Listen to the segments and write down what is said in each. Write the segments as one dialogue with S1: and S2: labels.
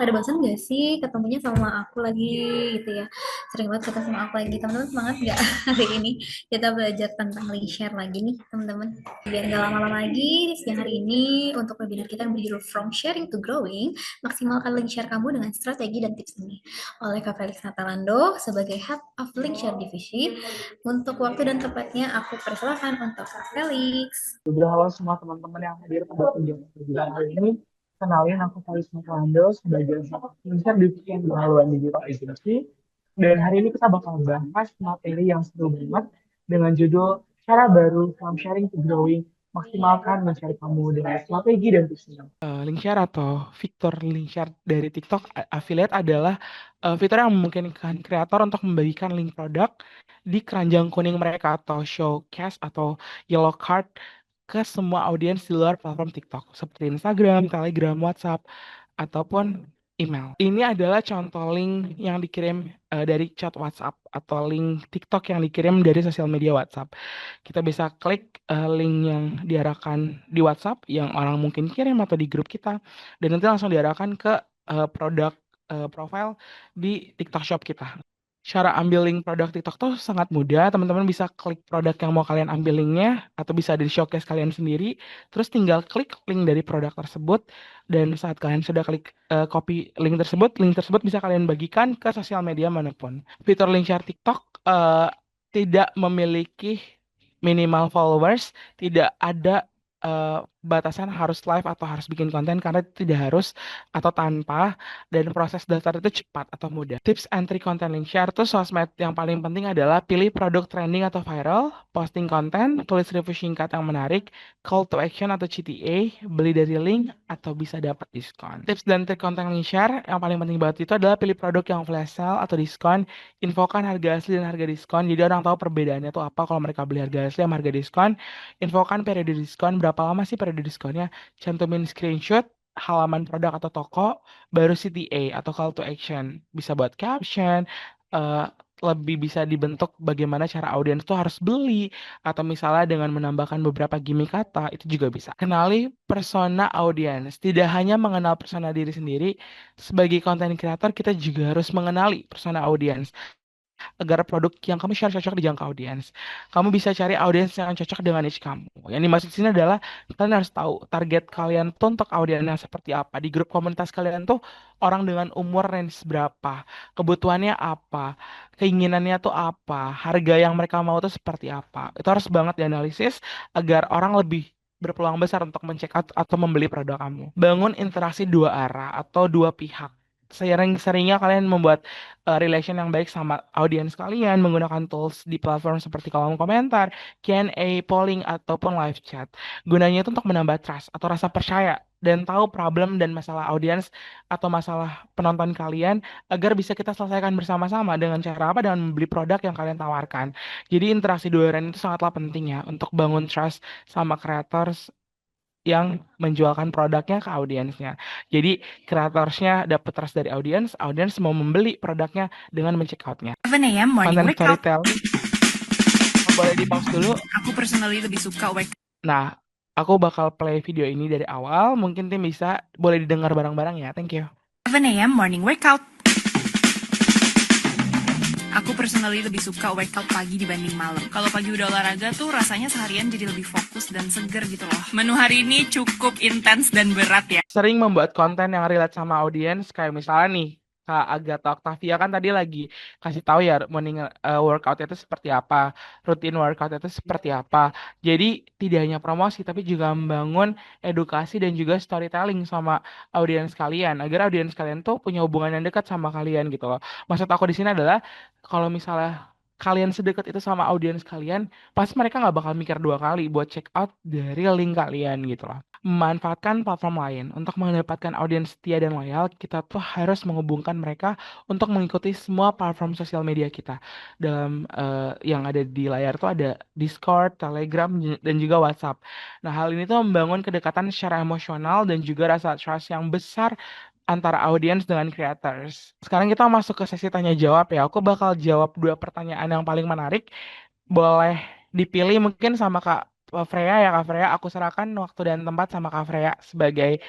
S1: pada bosan gak sih ketemunya sama aku lagi gitu ya? Sering banget ketemu sama aku lagi. Teman-teman semangat gak hari ini? Kita belajar tentang link share lagi nih, teman-teman. Biar gak lama-lama lagi, siang hari ini untuk webinar kita yang berjudul From Sharing to Growing, maksimalkan link share kamu dengan strategi dan tips ini. Oleh Kak Felix Natalando sebagai Head of Link Share Divisi. Untuk waktu dan tempatnya aku persilahkan untuk Kak Felix.
S2: Juga halo semua teman-teman yang hadir pada pembelajaran hari ini. Kenalin aku Faris Matlando sebagai Manager Divisi yang Pengelolaan Digital Agency. Dan hari ini kita bakal bahas materi yang seru banget dengan judul Cara Baru from Sharing to Growing, Maksimalkan Mencari Kamu dengan Strategi dan Tipsnya. Link share atau fitur link share dari TikTok affiliate adalah fitur yang memungkinkan kreator untuk membagikan link produk di keranjang kuning mereka atau showcase atau yellow card ke semua audiens di luar platform TikTok seperti Instagram, Telegram, WhatsApp, ataupun email. Ini adalah contoh link yang dikirim dari chat WhatsApp atau link TikTok yang dikirim dari sosial media WhatsApp. Kita bisa klik link yang diarahkan di WhatsApp yang orang mungkin kirim atau di grup kita dan nanti langsung diarahkan ke produk profile di TikTok Shop kita. Cara ambil link produk TikTok tuh sangat mudah. Teman-teman bisa klik produk yang mau kalian ambil linknya atau bisa di showcase kalian sendiri. Terus tinggal klik link dari produk tersebut dan saat kalian sudah klik copy link tersebut bisa kalian bagikan ke sosial media manapun. Fitur link share TikTok tidak memiliki minimal followers, tidak ada batasan harus live atau harus bikin konten karena tidak harus atau tanpa dan proses daftar itu cepat atau mudah. Tips and trick konten link share tuh sosmed yang paling penting adalah pilih produk trending atau viral, posting konten, tulis review singkat yang menarik, call to action atau CTA, beli dari link atau bisa dapat diskon. Tips dan trik konten link share yang paling penting banget itu adalah pilih produk yang flash sale atau diskon, infokan harga asli dan harga diskon. Jadi orang tahu perbedaannya tuh apa kalau mereka beli harga asli sama harga diskon. Infokan periode diskon, berapa lama sih periode diskonnya? Cantumin screenshot halaman produk atau toko, baru CTA atau call to action. Bisa buat caption, eh, lebih bisa dibentuk bagaimana cara audiens tuh harus beli, atau misalnya dengan menambahkan beberapa gimmick kata, itu juga bisa. Kenali persona audiens. Tidak hanya mengenal persona diri sendiri, sebagai content creator kita juga harus mengenali persona audiens agar produk yang kamu share cocok dijangkau audiens. Kamu bisa cari audiens yang cocok dengan niche kamu. Yang dimaksud di sini adalah kalian harus tahu target kalian tuh untuk audiens yang seperti apa. Di grup komunitas kalian tuh orang dengan umur range berapa, kebutuhannya apa, keinginannya tuh apa, harga yang mereka mau tuh seperti apa. Itu harus banget dianalisis agar orang lebih berpeluang besar untuk mencek out atau membeli produk kamu. Bangun interaksi dua arah atau dua pihak. Sering-seringnya kalian membuat relation yang baik sama audiens kalian menggunakan tools di platform seperti kolom komentar, Q&A, polling, ataupun live chat. Gunanya itu untuk menambah trust atau rasa percaya dan tahu problem dan masalah audiens atau masalah penonton kalian agar bisa kita selesaikan bersama-sama dengan cara apa? Dengan membeli produk yang kalian tawarkan. Jadi interaksi dua orang itu sangatlah penting ya untuk bangun trust sama creators yang menjualkan produknya ke audiensnya. Jadi kreatorsnya dapat trust dari audiens, audiens mau membeli produknya dengan mencek outnya.
S3: 7 a.m. morning
S2: Konten
S3: workout.
S2: storytelling, boleh di pause dulu.
S3: Aku personally lebih suka wake
S2: Nah, aku bakal play video ini dari awal. Mungkin tim bisa boleh didengar bareng-bareng ya. Thank you.
S3: 7 a.m. morning workout. Aku personally lebih suka workout pagi dibanding malam. Kalau pagi udah olahraga tuh rasanya seharian jadi lebih fokus dan seger gitu loh. Menu hari ini cukup intens dan berat ya.
S2: Sering membuat konten yang relate sama audiens kayak misalnya nih Kak Agatha Octavia kan tadi lagi kasih tahu ya morning workout itu seperti apa, rutin workout itu seperti apa. Jadi tidak hanya promosi tapi juga membangun edukasi dan juga storytelling sama audiens kalian agar audiens kalian tuh punya hubungan yang dekat sama kalian gitu loh. Maksud aku di sini adalah kalau misalnya kalian sedekat itu sama audiens kalian, pasti mereka nggak bakal mikir dua kali buat check out dari link kalian gitu loh. Memanfaatkan platform lain untuk mendapatkan audiens setia dan loyal, kita tuh harus menghubungkan mereka untuk mengikuti semua platform sosial media kita. Dalam yang ada di layar tuh ada Discord, Telegram, dan juga WhatsApp. Nah, hal ini tuh membangun kedekatan secara emosional dan juga rasa trust yang besar antara audiens dengan creators. Sekarang kita masuk ke sesi tanya jawab ya. Aku bakal jawab dua pertanyaan yang paling menarik. Boleh dipilih mungkin sama Kak Freya ya Kak Freya. Aku serahkan waktu dan tempat sama Kak Freya sebagai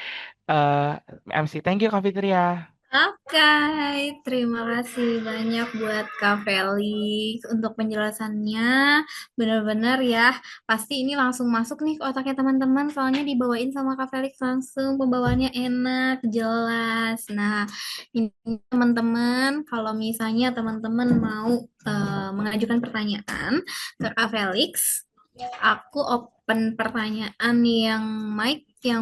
S2: MC. Thank you Kak Fitria.
S1: Oke, terima kasih banyak buat Kak Felix untuk penjelasannya. Benar-benar ya, pasti ini langsung masuk nih ke otaknya teman-teman, soalnya dibawain sama Kak Felix langsung, pembawaannya enak, jelas. Nah, ini teman-teman, kalau misalnya teman-teman mau mengajukan pertanyaan ke Kak Felix, aku open pertanyaan yang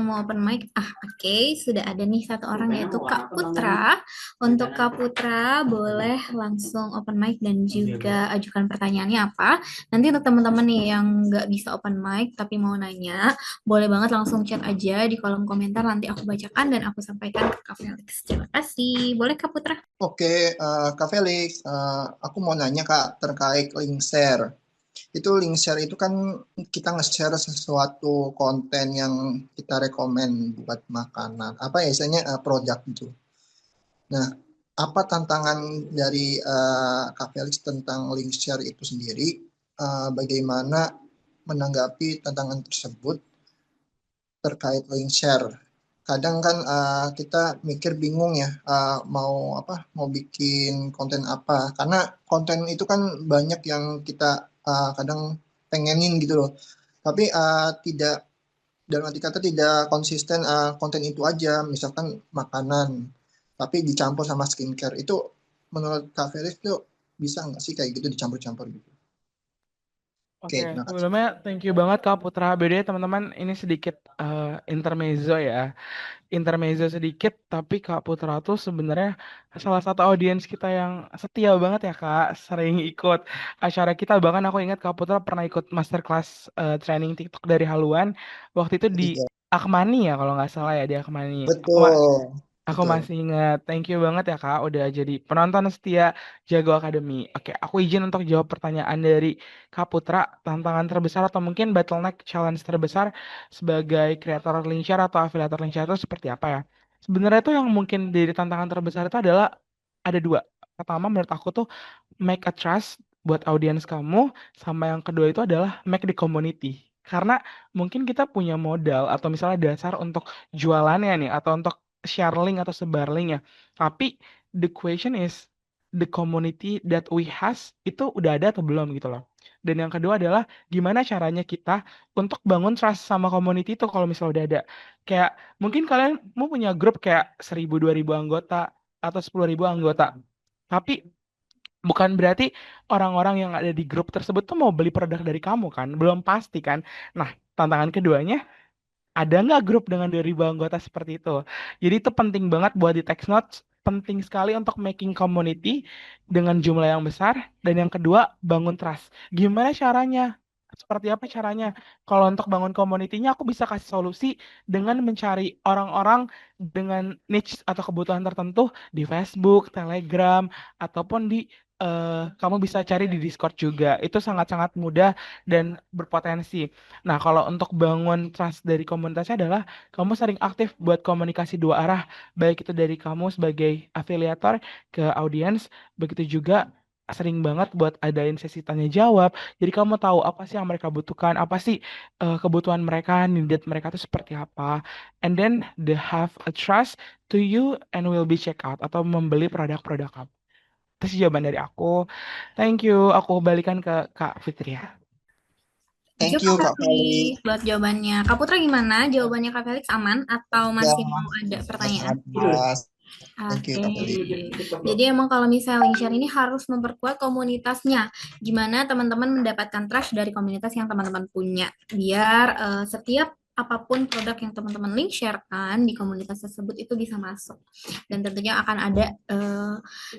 S1: mau open mic. Oke, sudah ada nih satu orang yaitu Kak Putra. Untuk Kak Putra boleh langsung open mic dan juga ajukan pertanyaannya apa. Nanti untuk teman-teman nih yang nggak bisa open mic tapi mau nanya, boleh banget langsung chat aja di kolom komentar. Nanti aku bacakan dan aku sampaikan ke Kak Felix. Terima kasih. Boleh Kak Putra?
S4: Oke, Kak Felix, aku mau nanya Kak terkait link share. Itu link share itu kan kita nge-share sesuatu konten yang kita rekomen buat makanan. Apa ya istilahnya produk gitu. Nah, apa tantangan dari Kak Felix tentang link share itu sendiri? Bagaimana menanggapi tantangan tersebut terkait link share? Kadang kan kita mikir bingung ya mau apa mau bikin konten apa karena konten itu kan banyak yang kita kadang pengenin gitu loh tapi tidak dalam arti kata tidak konsisten konten itu aja misalkan makanan tapi dicampur sama skincare itu menurut Kak Felix tuh bisa nggak sih kayak gitu dicampur-campur gitu. Oke,
S2: Oke,
S4: terima kasih.
S2: sebelumnya thank you banget Kak Putra. BD teman-teman, ini sedikit intermezzo ya. Intermezzo sedikit, tapi Kak Putra tuh sebenarnya salah satu audiens kita yang setia banget ya Kak, sering ikut acara kita. Bahkan aku ingat Kak Putra pernah ikut masterclass training TikTok dari Haluan. Waktu itu di
S4: Iya,
S2: Akmani ya kalau nggak salah ya di Akmani.
S4: betul,
S2: Aku
S4: betul.
S2: masih ingat. Thank you banget ya Kak udah jadi penonton setia Jago Academy. Oke, aku izin untuk jawab pertanyaan dari Kak Putra. Tantangan terbesar atau mungkin bottleneck challenge terbesar sebagai kreator link share atau afiliator link share itu seperti apa ya? Sebenarnya itu yang mungkin jadi tantangan terbesar itu adalah ada dua. Pertama menurut aku tuh make a trust buat audiens kamu, sama yang kedua itu adalah make the community. Karena mungkin kita punya modal atau misalnya dasar untuk jualannya nih atau untuk share link atau sebar link ya. Tapi the question is the community that we has itu udah ada atau belum gitu loh. Dan yang kedua adalah gimana caranya kita untuk bangun trust sama community itu kalau misalnya udah ada. Kayak mungkin kalian mau punya grup kayak 1.000 2.000 anggota atau 10.000 anggota. Tapi bukan berarti orang-orang yang ada di grup tersebut tuh mau beli produk dari kamu kan? Belum pasti kan? Nah, tantangan keduanya ada nggak grup dengan 2.000 anggota seperti itu? Jadi itu penting banget buat di text notes, penting sekali untuk making community dengan jumlah yang besar, dan yang kedua bangun trust. Gimana caranya? Seperti apa caranya? Kalau untuk bangun community-nya aku bisa kasih solusi dengan mencari orang-orang dengan niche atau kebutuhan tertentu di Facebook, Telegram, ataupun di kamu bisa cari di Discord juga. Itu sangat-sangat mudah dan berpotensi. Nah, kalau untuk bangun trust dari komunitasnya adalah kamu sering aktif buat komunikasi dua arah, baik itu dari kamu sebagai afiliator ke audiens, begitu juga sering banget buat adain sesi tanya jawab. Jadi kamu tahu apa sih yang mereka butuhkan, apa sih kebutuhan mereka, need mereka itu seperti apa. And then they have a trust to you and will be check out atau membeli produk-produk kamu. Itu sih jawaban dari aku. Thank you. Aku balikan ke Kak Fitri ya.
S1: Thank you
S4: Thank
S1: Kak
S4: you Kak
S1: Felix
S4: Felix.
S1: buat jawabannya. Kak Putra gimana? Jawabannya Kak Felix aman atau
S4: Ya,
S1: masih mau ada pertanyaan?
S4: jelas. Thank you
S1: Oke,
S4: Kak Felix.
S1: jadi emang kalau misalnya link share ini harus memperkuat komunitasnya. Gimana teman-teman mendapatkan trust dari komunitas yang teman-teman punya, biar setiap apapun produk yang teman-teman link sharekan di komunitas tersebut itu bisa masuk. Dan tentunya akan ada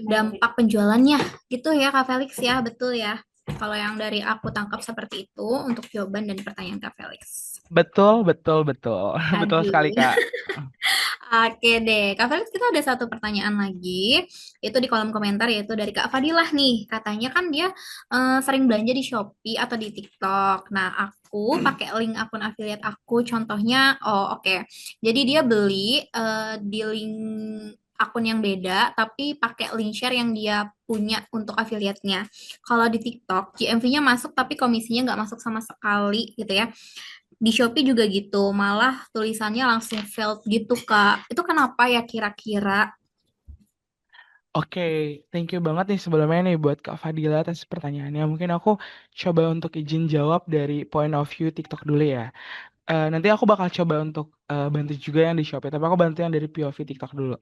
S1: dampak penjualannya, gitu ya Kak Felix ya, betul ya. Kalau yang dari aku tangkap seperti itu untuk jawaban dan pertanyaan Kak Felix.
S2: Betul, betul, betul. Betul sekali,
S1: Aduh.
S2: Kak.
S1: Oke deh, Kak Felix kita ada satu pertanyaan lagi, itu di kolom komentar yaitu dari Kak Fadilah nih, katanya kan dia sering belanja di Shopee atau di TikTok. Nah, aku pakai link akun affiliate aku, contohnya, oh oke, jadi dia beli di link akun yang beda, tapi pakai link share yang dia punya untuk affiliate-nya. Kalau di TikTok, GMV-nya masuk tapi komisinya nggak masuk sama sekali gitu ya. Di Shopee juga gitu, malah tulisannya langsung failed gitu, Kak. Itu kenapa ya kira-kira?
S2: Oke, thank you banget nih sebelumnya nih buat Kak Fadila atas pertanyaannya. Mungkin aku coba untuk izin jawab dari point of view TikTok dulu ya. Nanti aku bakal coba untuk bantu juga yang di Shopee, tapi aku bantu yang dari POV TikTok dulu.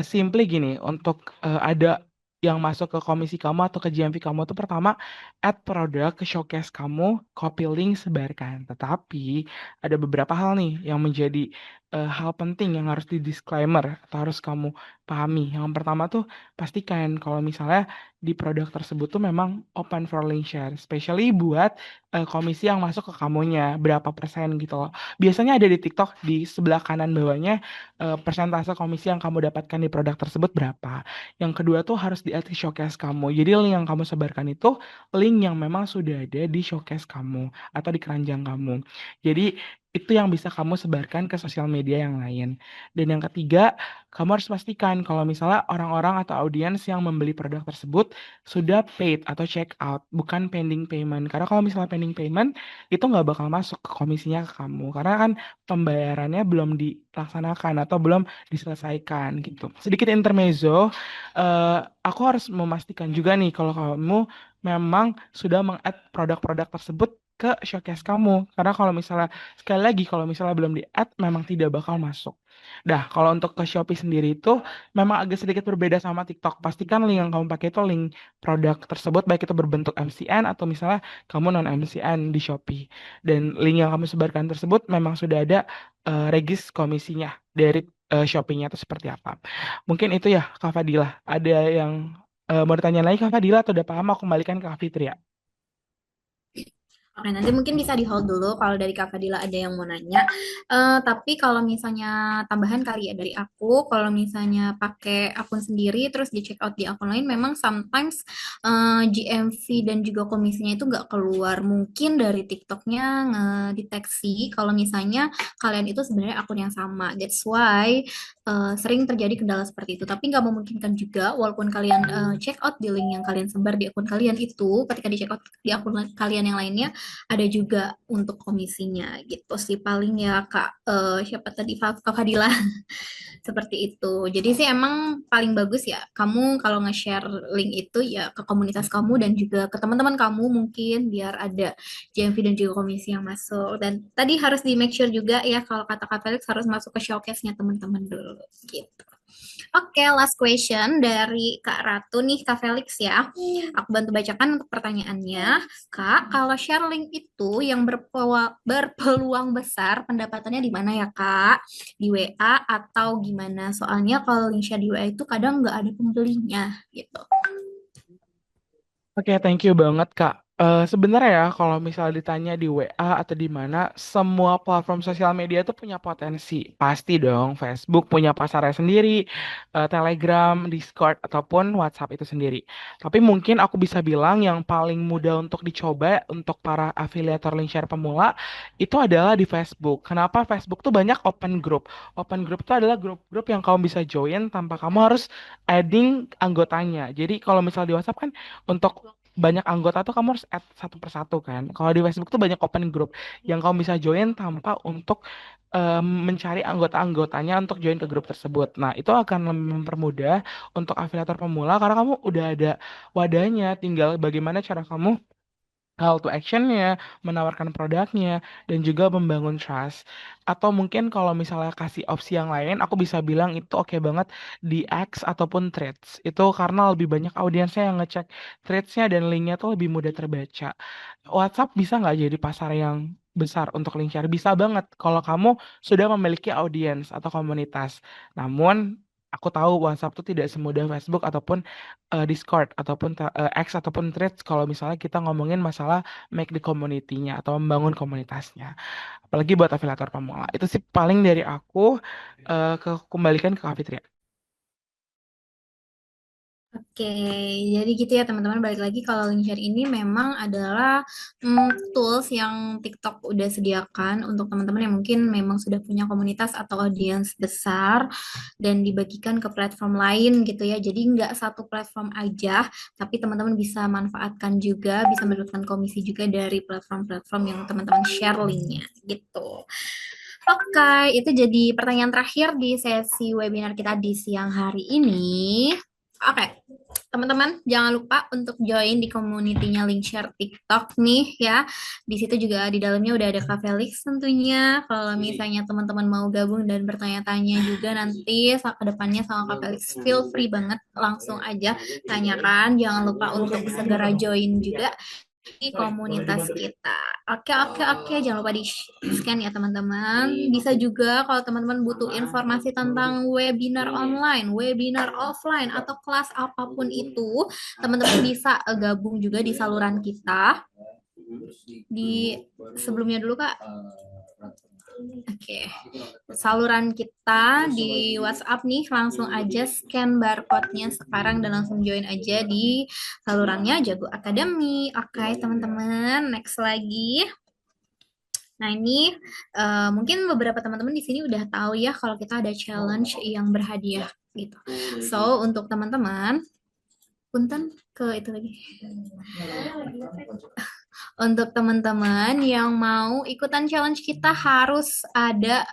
S2: Simply gini, untuk ada yang masuk ke komisi kamu atau ke GMV kamu tuh pertama add produk ke showcase kamu, copy link, sebarkan. Tetapi ada beberapa hal nih yang menjadi hal penting yang harus di disclaimer atau harus kamu pahami. Yang pertama tuh pastikan kalau misalnya di produk tersebut tuh memang open for link share, especially buat komisi yang masuk ke kamunya berapa persen gitu loh. Biasanya ada di TikTok di sebelah kanan bawahnya persentase komisi yang kamu dapatkan di produk tersebut berapa. Yang kedua tuh harus di-add ke showcase kamu. Jadi link yang kamu sebarkan itu link yang memang sudah ada di showcase kamu atau di keranjang kamu. Jadi itu yang bisa kamu sebarkan ke sosial media yang lain. Dan yang ketiga, kamu harus pastikan kalau misalnya orang-orang atau audiens yang membeli produk tersebut sudah paid atau check out, bukan pending payment. Karena kalau misalnya pending payment, itu nggak bakal masuk ke komisinya ke kamu. Karena kan pembayarannya belum dilaksanakan atau belum diselesaikan gitu. Sedikit intermezzo, aku harus memastikan juga nih kalau kamu memang sudah meng-add produk-produk tersebut ke showcase kamu. Karena kalau misalnya, sekali lagi, kalau misalnya belum di-add, memang tidak bakal masuk. Nah, kalau untuk ke Shopee sendiri itu memang agak sedikit berbeda sama TikTok. Pastikan link yang kamu pakai itu link produk tersebut, baik itu berbentuk MCN atau misalnya kamu non MCN di Shopee. Dan link yang kamu sebarkan tersebut memang sudah ada regis komisinya dari Shopee-nya itu seperti apa. Mungkin itu ya Kak Fadila. Ada yang mau ditanya lagi Kak Fadila atau udah paham aku kembalikan ke Kak Fitri ya?
S1: Oke, nanti mungkin bisa di hold dulu kalau dari Kak Fadila ada yang mau nanya. Tapi kalau misalnya tambahan kali ya dari aku, kalau misalnya pakai akun sendiri terus di check out di akun lain, memang sometimes GMV dan juga komisinya itu nggak keluar. Mungkin dari TikToknya ngedeteksi kalau misalnya kalian itu sebenarnya akun yang sama. That's why sering terjadi kendala seperti itu. Tapi nggak memungkinkan juga, walaupun kalian check out di link yang kalian sebar di akun kalian itu, ketika di check out di akun kalian yang lainnya ada juga untuk komisinya gitu sih paling ya Kak siapa tadi Kak Fadila seperti itu. Jadi sih emang paling bagus ya kamu kalau nge-share link itu ya ke komunitas kamu dan juga ke teman-teman kamu mungkin biar ada JMV dan juga komisi yang masuk. Dan tadi harus di make sure juga ya kalau kata Kak Felix harus masuk ke showcase-nya teman-teman dulu gitu. Oke, last question dari Kak Ratu nih, Kak Felix ya. Aku bantu bacakan untuk pertanyaannya. Kak, kalau share link itu yang berpeluang besar pendapatannya di mana ya, Kak? Di WA atau gimana? Soalnya kalau link share di WA itu kadang nggak ada pembelinya gitu.
S2: Oke, thank you banget, Kak. Sebenarnya ya, kalau misalnya ditanya di WA atau di mana, semua platform sosial media itu punya potensi. Pasti dong, Facebook punya pasarnya sendiri, Telegram, Discord, ataupun WhatsApp itu sendiri. Tapi mungkin aku bisa bilang yang paling mudah untuk dicoba untuk para afiliator link share pemula, itu adalah di Facebook. Kenapa Facebook tuh banyak open group? Open group itu adalah grup-grup yang kamu bisa join tanpa kamu harus adding anggotanya. Jadi kalau misalnya di WhatsApp kan untuk banyak anggota tuh kamu harus add satu persatu kan. Kalau di Facebook tuh banyak open group yang kamu bisa join tanpa untuk mencari anggota-anggotanya untuk join ke grup tersebut. Nah, itu akan mempermudah untuk afiliator pemula karena kamu udah ada wadahnya, tinggal bagaimana cara kamu call to action-nya, menawarkan produknya, dan juga membangun trust. Atau mungkin kalau misalnya kasih opsi yang lain, aku bisa bilang itu oke banget di X ataupun Threads. Itu karena lebih banyak audiensnya yang ngecek Threads-nya dan link-nya tuh lebih mudah terbaca. WhatsApp bisa nggak jadi pasar yang besar untuk link share? Bisa banget kalau kamu sudah memiliki audiens atau komunitas. Namun, aku tahu WhatsApp tuh tidak semudah Facebook ataupun Discord ataupun X ataupun Threads kalau misalnya kita ngomongin masalah make the community-nya atau membangun komunitasnya. Apalagi buat afiliator pemula. Itu sih paling dari aku kembalikan ke Kak Fitri.
S1: Oke, jadi gitu ya teman-teman. Balik lagi kalau link share ini memang adalah tools yang TikTok udah sediakan untuk teman-teman yang mungkin memang sudah punya komunitas atau audiens besar dan dibagikan ke platform lain gitu ya. Jadi nggak satu platform aja, tapi teman-teman bisa manfaatkan juga, bisa mendapatkan komisi juga dari platform-platform yang teman-teman share linknya gitu. Oke, itu jadi pertanyaan terakhir di sesi webinar kita di siang hari ini. Oke, teman-teman jangan lupa untuk join di community-nya Linkshare TikTok nih ya. Di situ juga di dalamnya udah ada Kak Felix tentunya. Kalau misalnya teman-teman mau gabung dan bertanya-tanya juga nanti ke depannya sama Kak Felix, feel free banget langsung aja tanyakan. Jangan lupa untuk segera join juga di komunitas kita. Oke, jangan lupa di-scan ya teman-teman. Bisa juga kalau teman-teman butuh informasi tentang webinar online, webinar offline, atau kelas apapun itu, teman-teman bisa gabung juga di saluran kita. Di sebelumnya dulu Kak. Oke, saluran kita di WhatsApp nih, langsung aja scan barcode-nya sekarang dan langsung join aja di salurannya Jago Academy. Oke, teman-teman, next lagi. Nah, ini mungkin beberapa teman-teman di sini udah tahu ya kalau kita ada challenge yang berhadiah gitu. So, untuk teman-teman, punten ke itu lagi. Untuk teman-teman yang mau ikutan challenge kita harus ada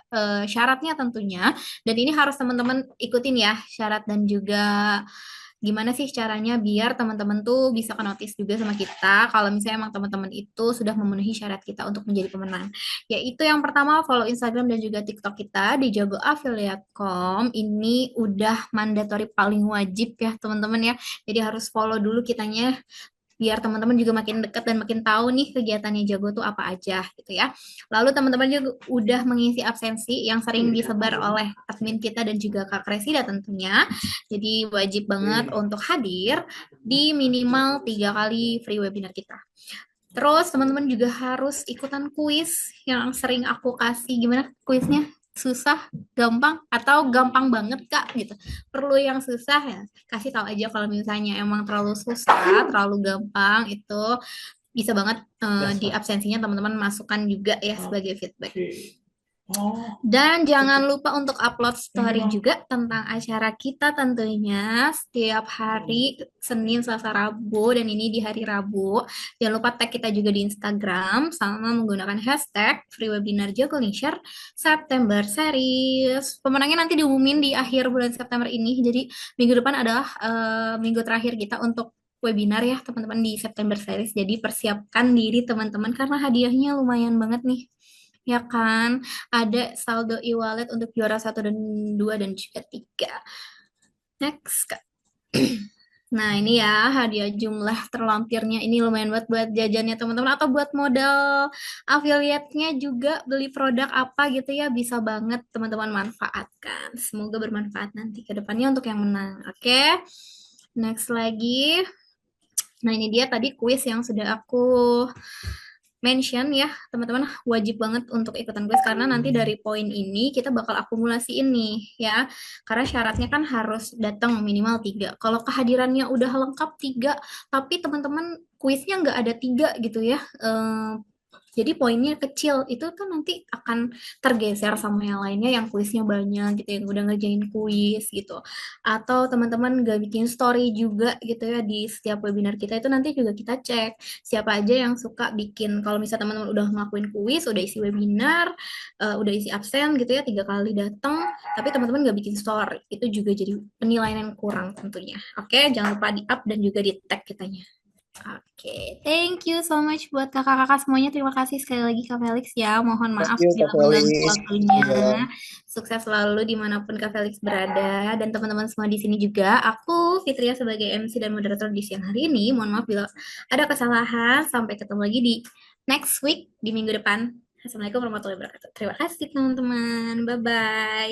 S1: syaratnya tentunya. Dan ini harus teman-teman ikutin ya syarat dan juga gimana sih caranya biar teman-teman tuh bisa ke notice juga sama kita kalau misalnya emang teman-teman itu sudah memenuhi syarat kita untuk menjadi pemenang. Yaitu yang pertama follow Instagram dan juga TikTok kita di Jago Affiliate.com. Ini udah mandatory paling wajib ya teman-teman ya. Jadi harus follow dulu kitanya biar teman-teman juga makin dekat dan makin tahu nih kegiatannya Jago tuh apa aja gitu ya. Lalu teman-teman juga udah mengisi absensi yang sering disebar oleh admin kita dan juga Kak Kresida tentunya. Jadi wajib banget untuk hadir di minimal 3 kali free webinar kita. Terus teman-teman juga harus ikutan kuis yang sering aku kasih. Gimana kuisnya? Susah, gampang, atau gampang banget Kak gitu. Perlu yang susah ya, kasih tahu aja kalau misalnya emang terlalu susah, terlalu gampang itu bisa banget di absensinya teman-teman masukkan juga ya sebagai feedback. Dan jangan lupa untuk upload story juga tentang acara kita tentunya setiap hari Senin, Selasa, Rabu, dan ini di hari Rabu. Jangan lupa tag kita juga di Instagram sama menggunakan hashtag free webinar Jago Linkshare September Series. Pemenangnya nanti diumumin di akhir bulan September ini. Jadi minggu depan adalah minggu terakhir kita untuk webinar ya teman-teman di September Series. Jadi persiapkan diri teman-teman karena hadiahnya lumayan banget nih. Ya kan, ada saldo e-wallet untuk juara 1 dan 2 dan juga 3. Next, Kak. Nah, ini ya hadiah jumlah terlampirnya. Ini lumayan buat jajannya teman-teman atau buat modal affiliate-nya juga beli produk apa gitu ya. Bisa banget teman-teman manfaatkan. Semoga bermanfaat nanti ke depannya untuk yang menang. Oke. Next lagi. Nah, ini dia tadi kuis yang sudah aku mention ya teman-teman, wajib banget untuk ikutan kuis karena nanti dari poin ini kita bakal akumulasi ini ya, karena syaratnya kan harus datang minimal 3. Kalau kehadirannya udah lengkap 3 tapi teman-teman kuisnya nggak ada 3 gitu ya, jadi poinnya kecil, itu kan nanti akan tergeser sama yang lainnya yang kuisnya banyak gitu, yang udah ngerjain kuis gitu. Atau teman-teman gak bikin story juga gitu ya di setiap webinar kita, itu nanti juga kita cek siapa aja yang suka bikin. Kalau misalnya teman-teman udah ngelakuin kuis, udah isi webinar, udah isi absen gitu ya 3 kali datang, tapi teman-teman gak bikin story, itu juga jadi penilaian yang kurang tentunya. Oke, jangan lupa di up dan juga di tag kitanya. Oke, thank you so much buat kakak-kakak semuanya. Terima kasih sekali lagi Kak Felix ya. Mohon maaf bila mengganggu waktunya. Sukses selalu dimanapun Kak Felix berada. Dan teman-teman semua di sini juga. Aku Fitria sebagai MC dan moderator di siang hari ini. Mohon maaf bila ada kesalahan. Sampai ketemu lagi di next week, di minggu depan. Assalamualaikum warahmatullahi wabarakatuh. Terima kasih teman-teman. Bye-bye.